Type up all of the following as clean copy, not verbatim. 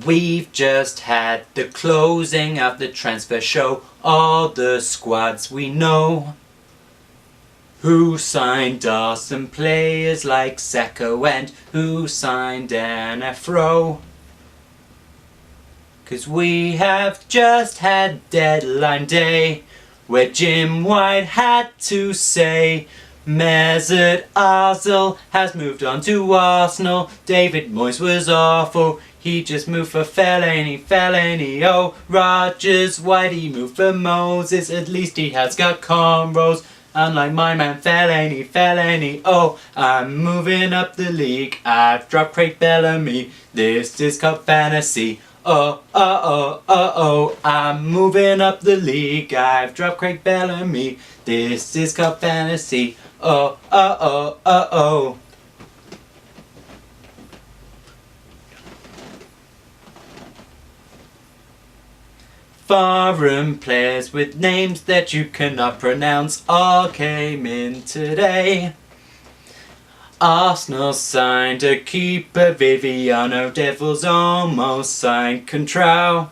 We've just had the closing of the transfer show. All the squads we know. Who signed us and players like Sacco, and who signed an Afro? 'Cause we have just had deadline day, where Jim White had to say Mesut Ozil has moved on to Arsenal. David Moyes was awful, he just moved for Fellaini. Oh, Rodgers, why'd he move for Moses? At least he has got cornrows, unlike my man Fellaini. Oh, I'm moving up the league, I've dropped Craig Bellamy. This is called fantasy. Oh, I'm moving up the league, I've dropped Craig Bellamy. This is called fantasy. Oh. Foreign players with names that you cannot pronounce all came in today. Arsenal signed a keeper, Viviano. Devils almost signed Contrao.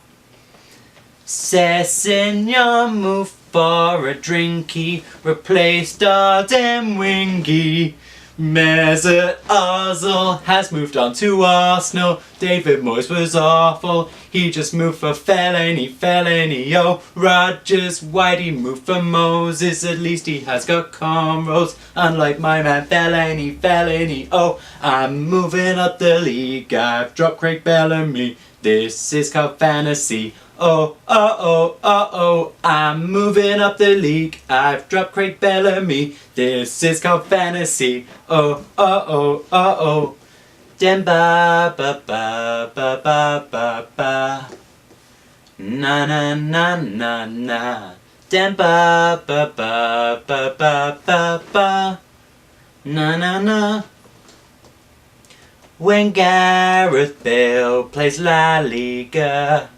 Sessegnon moved for a drinky, replaced Arden Wingy. Mesut Ozil has moved on to Arsenal. David Moyes was awful, he just moved for Fellaini. Oh, Rodgers, why'd he move for Moses? At least he has got cornrows, unlike my man Fellaini. Oh, I'm moving up the league, I've dropped Craig Bellamy. This is called fantasy. Oh, I'm moving up the league, I've dropped Craig Bellamy. This is called fantasy. Oh. Dem ba. Na. Dem ba. Na. When Gareth Bale plays La Liga,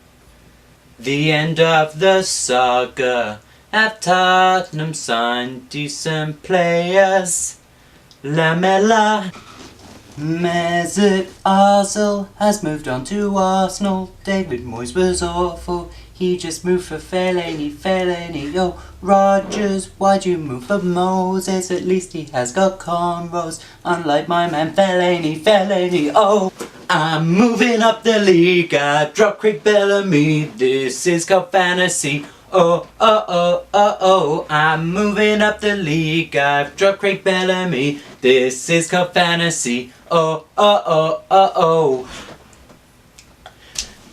the end of the saga. Have Tottenham signed decent players? Lamela. Mesut Ozil has moved on to Arsenal. David Moyes was awful, he just moved for Fellaini. Oh, Rodgers, why'd you move for Moses? At least he has got cornrows, unlike my man Fellaini. Oh, I'm moving up the league, I dropped Craig Bellamy. This is called fantasy. Oh, I'm moving up the league, I've dropped Craig Bellamy. This is called fantasy. Oh.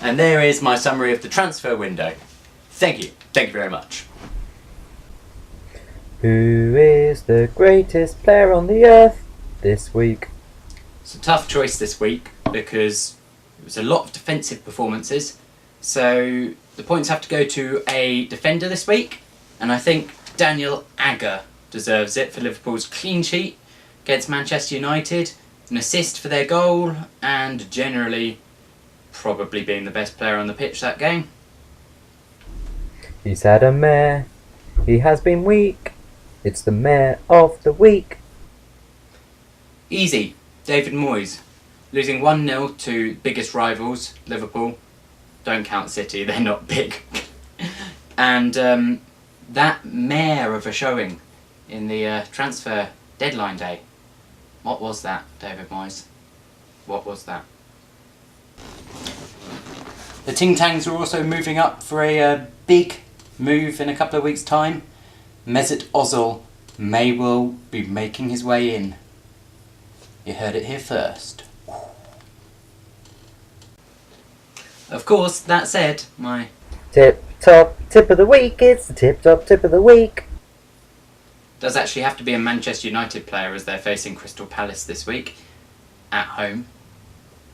And there is my summary of the transfer window. Thank you very much. Who is the greatest player on the earth this week? It's a tough choice this week because it was a lot of defensive performances. So the points have to go to a defender this week, and I think Daniel Agger deserves it for Liverpool's clean sheet against Manchester United, an assist for their goal, and generally probably being the best player on the pitch that game. He's had a mare. He has been weak. It's the mare of the week. Easy. David Moyes. Losing 1-0 to biggest rivals, Liverpool. Don't count City, they're not big. And that mare of a showing in the transfer deadline day. What was that, David Moyes? What was that? The Ting Tangs are also moving up for a big move in a couple of weeks' time. Mesut Ozil may well be making his way in. You heard it here first. Of course, that said, my Tip of the week, it's the tip-top tip of the week. does actually have to be a Manchester United player as they're facing Crystal Palace this week at home.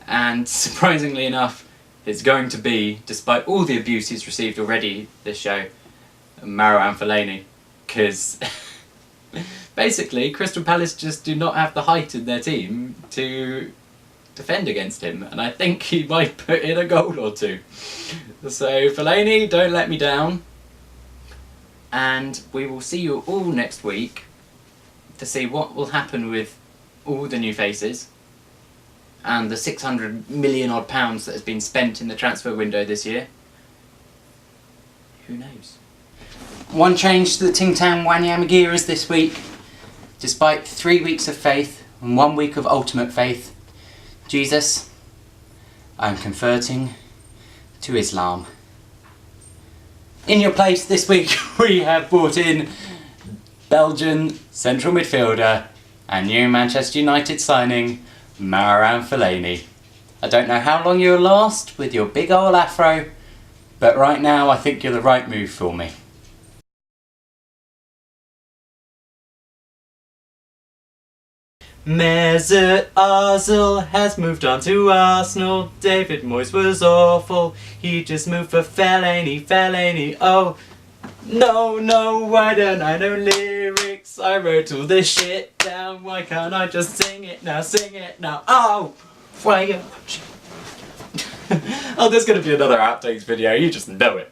And surprisingly enough, it's going to be, despite all the abuse he's received already this show, Marouane Fellaini. Because basically, Crystal Palace just do not have the height in their team to defend against him, and I think he might put in a goal or two. So Fellaini, don't let me down, and we will see you all next week to see what will happen with all the new faces and the 600 million odd pounds that has been spent in the transfer window this year, who knows? One change to the Ting Tang Wanyamagiras this week. Despite 3 weeks of faith and 1 week of ultimate faith, Jesus, I'm converting to Islam. In your place this week, we have brought in Belgian central midfielder and new Manchester United signing, Marouane Fellaini. I don't know how long you'll last with your big ol' afro, but right now I think you're the right move for me. Mesut Ozil has moved on to Arsenal. David Moyes was awful. He just moved for Fellaini. Oh, no, why don't I know lyrics? I wrote all this shit down. Why can't I just sing it now? Oh, why? Oh, there's gonna be another outtakes video. You just know it.